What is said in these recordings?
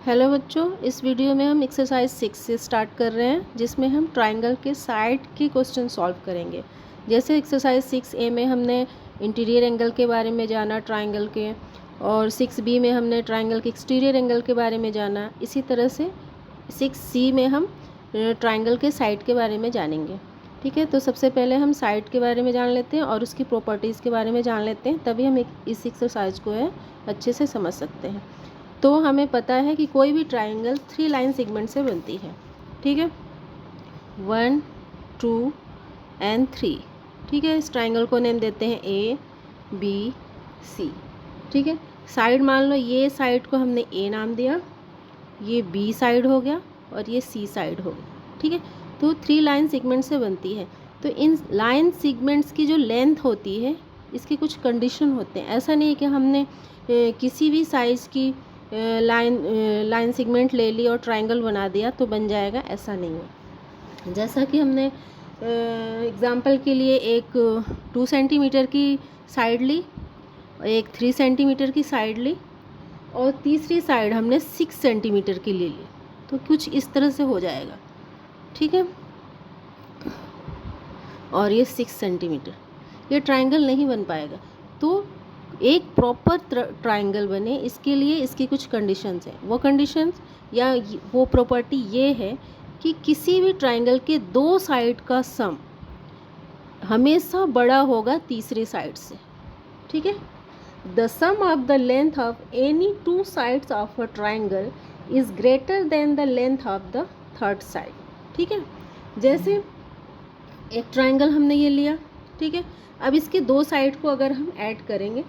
Hello बच्चों, इस video में हम एक्सरसाइज 6 से स्टार्ट कर रहे हैं, जिसमें हम ट्राइंगल के साइड के क्वेश्चन सॉल्व करेंगे। जैसे एक्सरसाइज 6A में हमने इंटीरियर एंगल के बारे में जाना ट्राइंगल के, और 6B में हमने ट्राइंगल के एक्सटीरियर एंगल के बारे में जाना। इसी तरह से 6C में हम ट्राइंगल के साइड के बारे में जानेंगे। ठीक है, तो सबसे पहले हम साइड के बारे में जान लेते हैं और उसकी प्रॉपर्टीज़ के बारे में जान लेते हैं, तभी हम इस एक्सरसाइज को है अच्छे से समझ सकते हैं। तो हमें पता है कि कोई भी ट्राइंगल 3 लाइन सेगमेंट से बनती है। ठीक है, 1, 2 एंड 3। ठीक है, इस ट्राइंगल को नेम देते हैं A, B, C। ठीक है, साइड मान लो, ये साइड को हमने A नाम दिया, ये B साइड हो गया और ये C साइड हो गया। ठीक है, तो 3 लाइन सेगमेंट से बनती है। तो इन लाइन सेगमेंट्स की जो लेंथ होती है, इसके कुछ कंडीशन होते हैं। ऐसा नहीं है कि हमने किसी भी साइज़ की लाइन सेगमेंट ले ली और ट्राइंगल बना दिया तो बन जाएगा, ऐसा नहीं है। जैसा कि हमने एग्जांपल के लिए एक 2 सेंटीमीटर की साइड ली, एक 3 सेंटीमीटर की साइड ली और तीसरी साइड हमने 6 सेंटीमीटर की ले ली, तो कुछ इस तरह से हो जाएगा। ठीक है, और ये 6 सेंटीमीटर, ये ट्राइंगल नहीं बन पाएगा। तो एक प्रॉपर ट्राइंगल बने, इसके लिए इसकी कुछ कंडीशंस हैं। वो कंडीशंस या वो प्रॉपर्टी ये है कि किसी भी ट्राइंगल के 2 साइड का सम हमेशा बड़ा होगा तीसरी साइड से। ठीक है, the sum of the length of any 2 sides of a triangle is greater than the length of the third side. ठीक है, जैसे एक ट्राइंगल हमने ये लिया। ठीक है, अब इसके 2 साइड को अगर हम ऐड करेंगे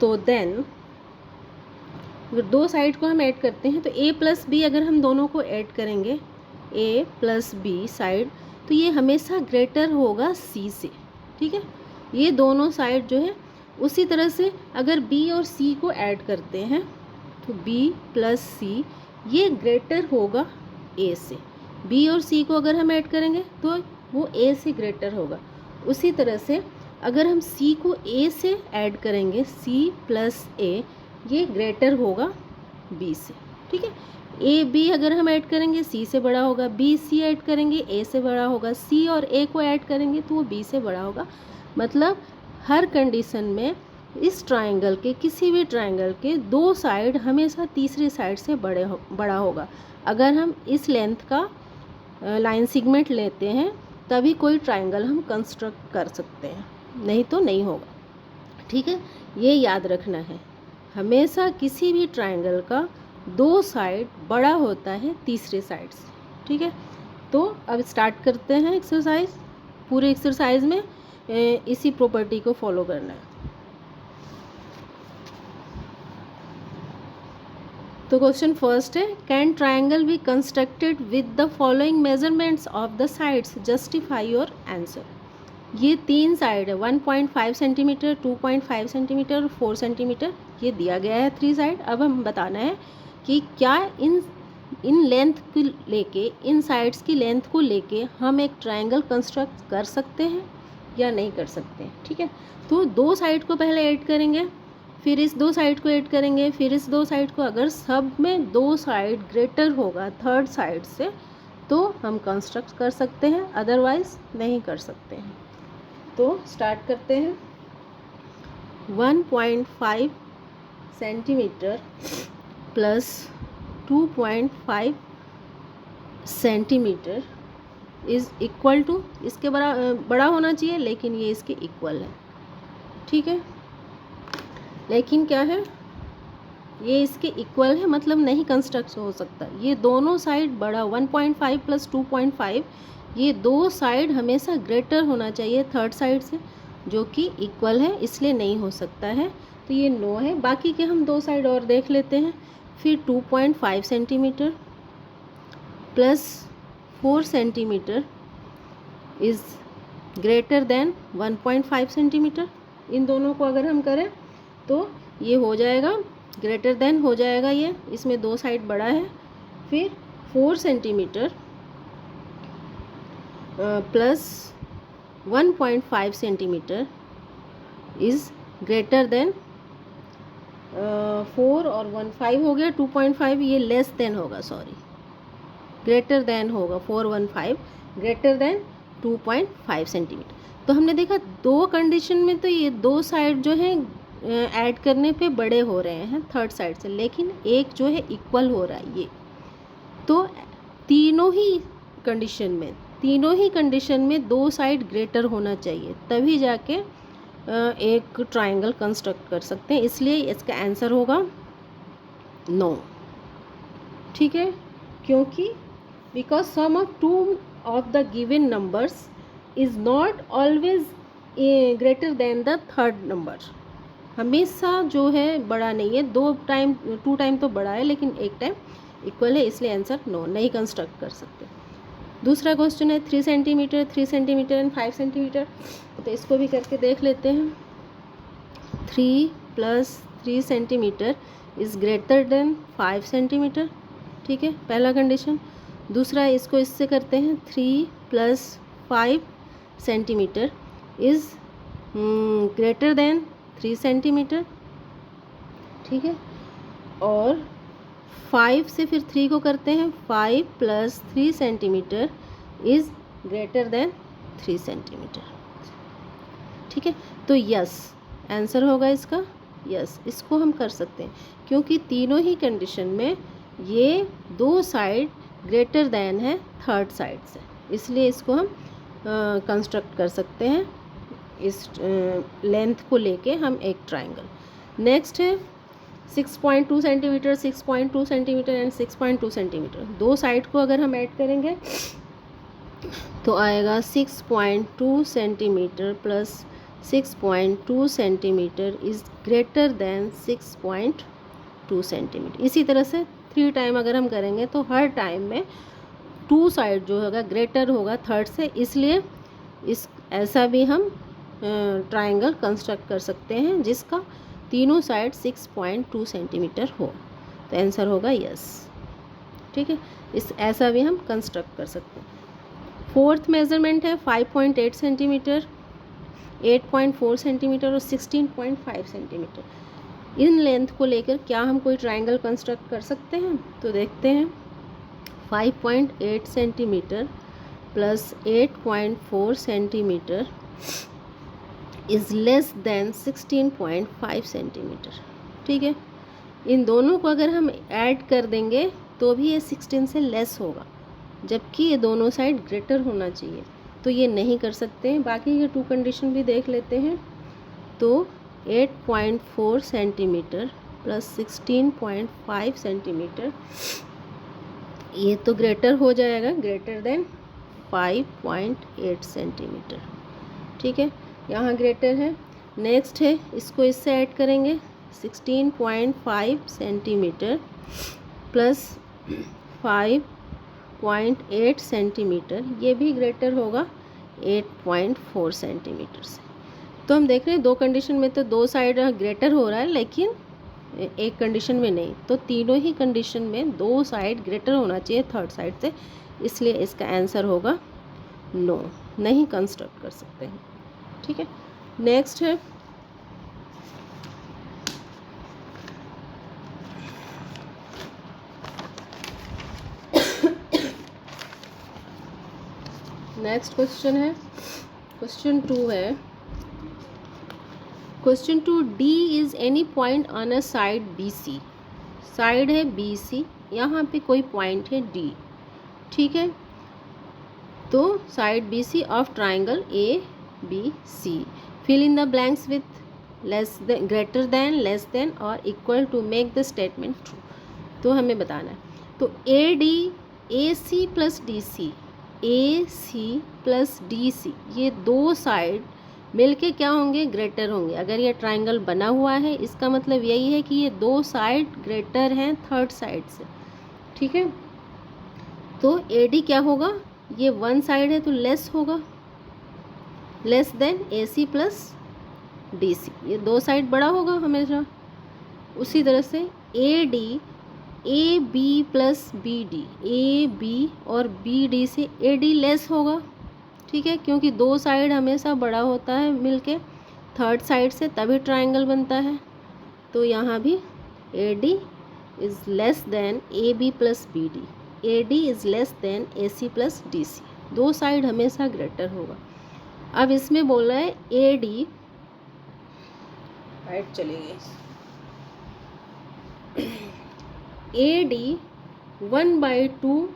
तो देन 2 साइड को हम ऐड करते हैं तो A प्लस B, अगर हम दोनों को ऐड करेंगे A प्लस B साइड, तो ये हमेशा ग्रेटर होगा C से। ठीक है, ये दोनों साइड जो है, उसी तरह से अगर B और C को ऐड करते हैं तो B प्लस C ये ग्रेटर होगा A से। B और C को अगर हम ऐड करेंगे तो वो A से ग्रेटर होगा। उसी तरह से अगर हम C को A से ऐड करेंगे, C प्लस A, ये ग्रेटर होगा B से। ठीक है, A B अगर हम ऐड करेंगे C से बड़ा होगा, B C ऐड करेंगे A से बड़ा होगा, C और A को ऐड करेंगे तो वो B से बड़ा होगा। मतलब हर कंडीशन में इस ट्राइंगल के, किसी भी ट्राइंगल के 2 साइड हमेशा तीसरी साइड से बड़ा होगा। अगर हम इस लेंथ का लाइन सेगमेंट लेते हैं तभी कोई ट्राइंगल हम कंस्ट्रक्ट कर सकते हैं, नहीं तो नहीं होगा। ठीक है, ये याद रखना है, हमेशा किसी भी ट्राइंगल का 2 साइड बड़ा होता है तीसरे साइड से। ठीक है, तो अब स्टार्ट करते हैं एक्सरसाइज। पूरे एक्सरसाइज में इसी प्रॉपर्टी को फॉलो करना है। तो क्वेश्चन फर्स्ट है, can triangle be constructed with the following measurements of the sides, justify your answer. ये 3 साइड है, 1.5 सेंटीमीटर, 2.5 सेंटीमीटर और 4 सेंटीमीटर, ये दिया गया है 3 साइड। अब हम बताना है कि क्या इन लेंथ को लेके, इन साइड्स की लेंथ को लेके हम एक ट्राइंगल कंस्ट्रक्ट कर सकते हैं या नहीं कर सकते हैं। ठीक है, तो 2 साइड को पहले ऐड करेंगे, फिर इस 2 साइड को ऐड करेंगे, फिर इस 2 साइड को। अगर सब में 2 साइड ग्रेटर होगा थर्ड साइड से तो हम कंस्ट्रक्ट कर सकते हैं, अदरवाइज नहीं कर सकते हैं। तो स्टार्ट करते हैं। 1.5 centimetre plus 2.5 centimetre is equal to, इसके बड़ा होना चाहिए लेकिन ये इसके इक्वल है। ठीक है, लेकिन क्या है, ये इसके इक्वल है, मतलब नहीं कंस्ट्रक्ट हो सकता। ये दोनों साइड बड़ा, 1.5 प्लस 2.5, ये 2 साइड हमेशा ग्रेटर होना चाहिए थर्ड साइड से, जो कि इक्वल है, इसलिए नहीं हो सकता है। तो ये नो है। बाकी के हम 2 साइड और देख लेते हैं। फिर 2.5 centimetre plus 4 centimetre is greater than 1.5 centimetre. इन दोनों को अगर हम करें तो ये हो जाएगा, ग्रेटर देन हो जाएगा ये, इसमें 2 साइड बड़ा है। फिर 4 centimetre plus 1.5 centimetre is greater then 4 और 1 5 हो गया, 2.5 ये लेस देन होगा, सॉरी ग्रेटर देन होगा, 4 1 5 ग्रेटर देन 2.5 सेंटीमीटर। तो हमने देखा दो कंडीशन में तो ये दो साइड जो है ऐड करने पे बड़े हो रहे हैं थर्ड साइड से, लेकिन एक जो है इक्वल हो रहा है ये। तो तीनों ही कंडीशन में दो साइड ग्रेटर होना चाहिए, तभी जाके एक ट्राइंगल कंस्ट्रक्ट कर सकते हैं, इसलिए इसका आंसर होगा नो। ठीक है, क्योंकि because sum of two of the given numbers is not always greater than the third number. हमेशा जो है बड़ा नहीं है, 2 टाइम तो बड़ा है लेकिन एक टाइम इक्वल है, इसलिए आंसर नो, नहीं कंस्ट्रक्ट कर सकते। दूसरा क्वेश्चन है 3 सेंटीमीटर एंड 5 सेंटीमीटर, तो इसको भी करके देख लेते हैं। 3 + 3 centimetre is greater then 5 centimetre, ठीक है, पहला कंडीशन। दूसरा इसको इससे करते हैं, 3 + 5 centimetre is greater then 3 centimetre, ठीक है। और 5 से फिर 3 को करते हैं, 5 + 3 centimetre is greater then 3 centimetre, ठीक है। तो यस आंसर होगा इसका यस, इसको हम कर सकते हैं क्योंकि तीनों ही कंडीशन में ये दो साइड ग्रेटर देन है थर्ड साइड से, इसलिए इसको हम कंस्ट्रक्ट कर सकते हैं इस लेंथ को लेके हम एक ट्राइंगल। नेक्स्ट है 6.2 सेंटीमीटर, 6.2 सेंटीमीटर एंड 6.2 सेंटीमीटर। दो साइड को अगर हम ऐड करेंगे तो आएगा 6.2 centimetre plus 6.2 centimetre is greater then 6.2 centimetre. इसी तरह से 3 टाइम अगर हम करेंगे तो हर टाइम में 2 साइड जो होगा ग्रेटर होगा थर्ड से, इसलिए इस ऐसा भी हम ट्राइंगल कंस्ट्रक्ट कर सकते हैं जिसका तीनों साइड 6.2 सेंटीमीटर हो, तो आंसर होगा यस, ठीक है। इस ऐसा भी हम कंस्ट्रक्ट कर सकते हैं। फोर्थ मेजरमेंट है 5.8 सेंटीमीटर, 8.4 सेंटीमीटर और 16.5 सेंटीमीटर। इन लेंथ को लेकर क्या हम कोई ट्राइंगल कंस्ट्रक्ट कर सकते हैं, तो देखते हैं। 5.8 centimetre plus 8.4 centimetre is less then 16.5 centimetre, ठीक है। इन दोनों को अगर हम ऐड कर देंगे तो भी ये 16 से लेस होगा, जबकि ये दोनों साइड ग्रेटर होना चाहिए, तो ये नहीं कर सकते हैं। बाकी ये 2 कंडीशन भी देख लेते हैं। तो 8.4 सेंटीमीटर प्लस 16.5 सेंटीमीटर ये तो ग्रेटर हो जाएगा, ग्रेटर देन 5.8 सेंटीमीटर, ठीक है, यहाँ ग्रेटर है। नेक्स्ट है इसको इससे ऐड करेंगे 16.5 सेंटीमीटर प्लस 5.8 सेंटीमीटर, ये भी ग्रेटर होगा 8.4 सेंटीमीटर से। तो हम देख रहे हैं दो कंडीशन में तो दो साइड ग्रेटर हो रहा है, लेकिन एक कंडीशन में नहीं, तो तीनों ही कंडीशन में दो साइड ग्रेटर होना चाहिए थर्ड साइड से, इसलिए इसका आंसर होगा नो, नहीं कंस्ट्रक्ट कर सकते हैं, ठीक है। नेक्स्ट है नेक्स्ट क्वेश्चन है क्वेश्चन 2 है। Question 2, D is any point on a side B C. Side है बी सी, यहाँ पे कोई पॉइंट है डी, ठीक है। तो side B C of triangle A B C, fill in the blanks with less than, greater than, less than or equal to make the statement true. तो हमें बताना है। तो A D, A C plus D C, A C plus D C, ये दो side मिलके क्या होंगे, ग्रेटर होंगे। अगर ये ट्राइंगल बना हुआ है इसका मतलब यही है कि ये दो साइड ग्रेटर हैं थर्ड साइड से, ठीक है। तो ए डी क्या होगा, ये वन साइड है तो लेस होगा, less than A C plus D C, ये दो साइड बड़ा होगा हमेशा। उसी तरह से A D, A B plus B D, A B और बी डी से ए डी लेस होगा, ठीक है, क्योंकि दो साइड हमेशा बड़ा होता है मिलके थर्ड साइड से, तभी ट्राइंगल बनता है। तो यहाँ भी A D is less than A B plus B D, A D is less than A C plus D C, दो साइड हमेशा ग्रेटर होगा। अब इसमें बोल रहा है ए डी, हाइट चली गई, A D 1/2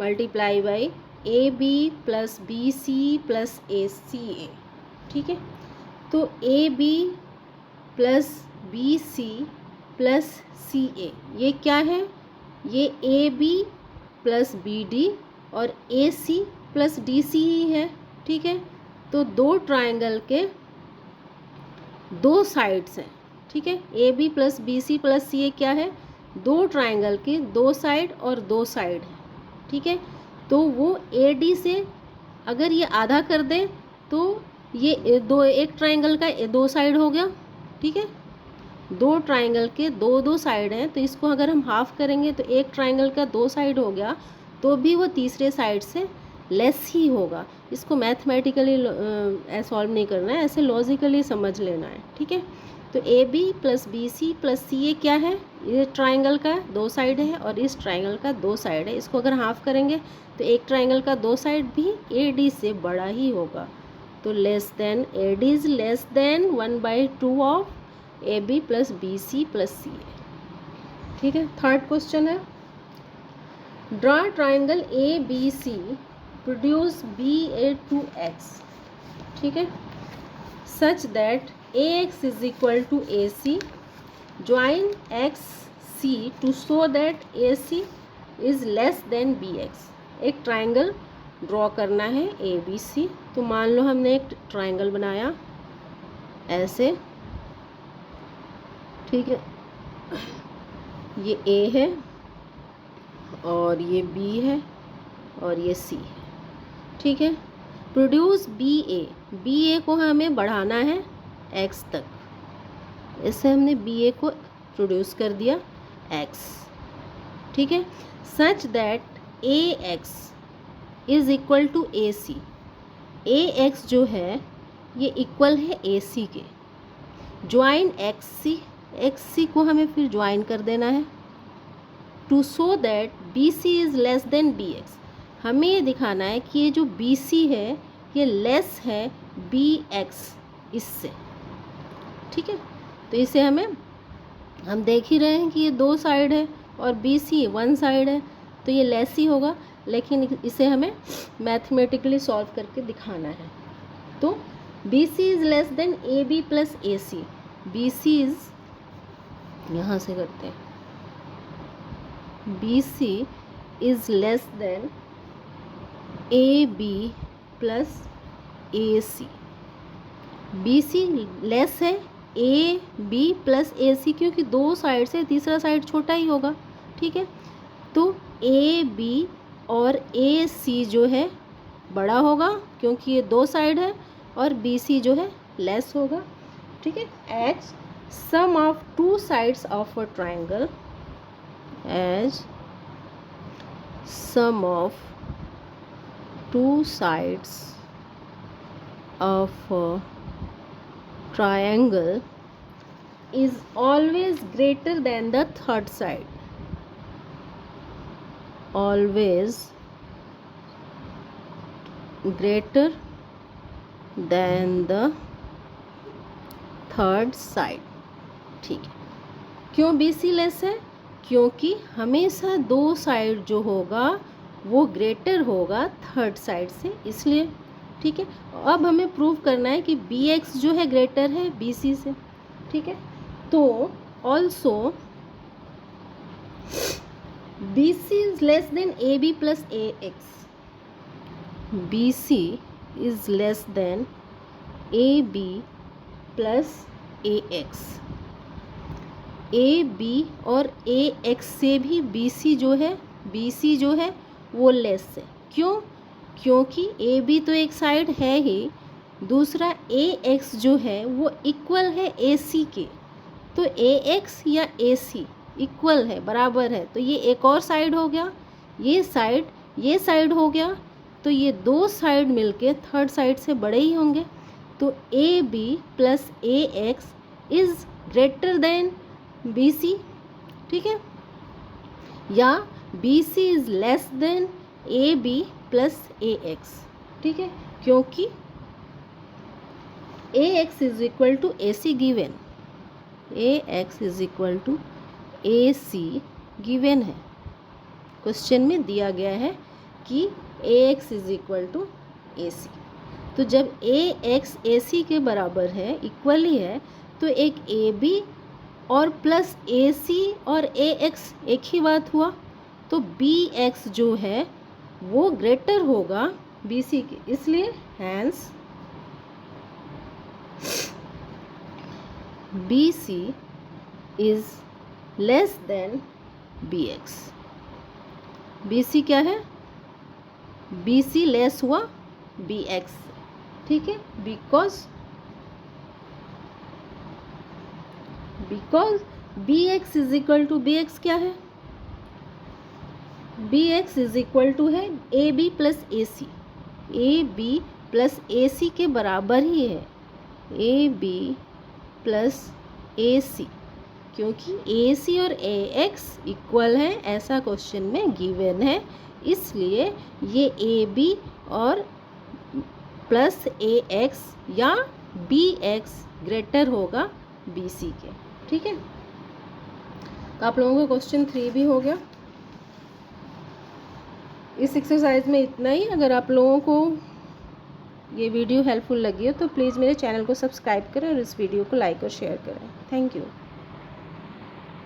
multiply by A B plus B C plus A C A, ठीक है। तो A B plus B C plus C A, ये क्या है, ये A B plus B D और ए सी प्लस डी सी ही है, ठीक है। तो दो ट्राइंगल के दो साइड्स हैं, ठीक है। A B plus B C plus C A क्या है, दो ट्राइंगल के दो साइड और दो साइड है, ठीक है। तो वो ए डी से अगर ये आधा कर दे तो ये दो, एक ट्राइंगल का दो साइड हो गया, ठीक है। दो ट्राइंगल के दो दो साइड हैं, तो इसको अगर हम हाफ करेंगे तो एक ट्राइंगल का दो साइड हो गया, तो भी वो तीसरे साइड से लेस ही होगा। इसको मैथमेटिकली सॉल्व नहीं करना है, ऐसे लॉजिकली समझ लेना है, ठीक है। तो A B plus B C plus C A क्या है, ये ट्राइंगल का दो साइड है और इस ट्राइंगल का दो साइड है। इसको अगर हाफ करेंगे तो एक ट्राइंगल का दो साइड भी ए डी से बड़ा ही होगा। तो less than, A D is less than 1/2 of A B plus B C plus C A, ठीक है। थर्ड क्वेश्चन है, draw triangle A B C produce B A to X, ठीक है, such that ax is equal to ac, join x c to show that ac is less than bx। एक triangle draw करना है A B सी। तो मान लो हमने एक triangle बनाया ऐसे, ठीक है, ये ए है और ये बी है और ये सी है, ठीक है। प्रोड्यूस बी ए को हमें बढ़ाना है x तक, इससे हमने बी ए को प्रोड्यूस कर दिया x, ठीक है। Such that A X is equal to A C, A X जो है ये इक्वल है ए सी के। ज्वाइन एक्स सी को हमें फिर ज्वाइन कर देना है to show that B C is less than B X. हमें ये दिखाना है कि ये जो बी सी है ये लेस है बी एक्स इससे, ठीक है। तो इसे हम देख ही रहे हैं कि ये दो साइड है और बी सी वन साइड है, तो ये लेस ही होगा, लेकिन इसे हमें मैथमेटिकली सॉल्व करके दिखाना है। तो B C is less than A B plus A C, B C is, यहाँ से करते हैं, B C is less than A B plus A C. B C less है ए बी प्लस ए सी, क्योंकि दो साइड से तीसरा side छोटा ही होगा, ठीक है। तो ए बी और ए सी जो है बड़ा होगा क्योंकि ये दो साइड है, और बी सी जो है लेस होगा, ठीक है। As sum of two sides of a triangle, as sum of two sides of a triangle is always greater than the third side, always greater than the third side, ठीक है। क्यों B C less है, क्योंकि हमेशा दो side जो होगा वो ग्रेटर होगा थर्ड साइड से, इसलिए, ठीक है। अब हमें प्रूव करना है कि बी एक्स जो है ग्रेटर है बी सी से, ठीक है। तो also B C is less than A B plus A X, B C is less than A B plus A X. A B और ए एक्स से भी बी सी जो है वो लेस है। क्यों? क्योंकि ए बी तो एक साइड है ही, दूसरा ए एक्स जो है वो इक्वल है ए सी के। तो ए एक्स या ए सी इक्वल है, बराबर है, तो ये एक और साइड हो गया, ये साइड हो गया, तो ये दो साइड मिलके थर्ड साइड से बड़े ही होंगे। तो A B plus A X is greater than B C, ठीक है, या B C is less than A B plus A X, ठीक है, क्योंकि A X is equal to A C given, A X is equal to A C given है, question में दिया गया है कि A X is equal to A C. तो जब ए एक्स ए सी के बराबर है, इक्वल ही है, तो एक ए बी और प्लस ए सी और ए एक्स एक ही बात हुआ, तो बी एक्स जो है वो ग्रेटर होगा बी सी के, इसलिए hence B C is less than B X. B C क्या है, बी सी लेस हुआ बी एक्स, ठीक है, because B X is equal to, B X क्या है, B X is equal to है A B plus A C, A B plus A C के बराबर ही है, ए बी प्लस ए सी, क्योंकि ए सी और ए एक्स इक्वल हैं ऐसा क्वेश्चन में गिवन है, इसलिए ये ए बी और प्लस ए एक्स या बी एक्स ग्रेटर होगा बी सी के, ठीक है। तो आप लोगों का क्वेश्चन 3 भी हो गया। इस एक्सरसाइज में इतना ही। अगर आप लोगों को ये वीडियो हेल्पफुल लगी हो तो प्लीज़ मेरे चैनल को सब्सक्राइब करें और इस वीडियो को लाइक और शेयर करें। Thank you.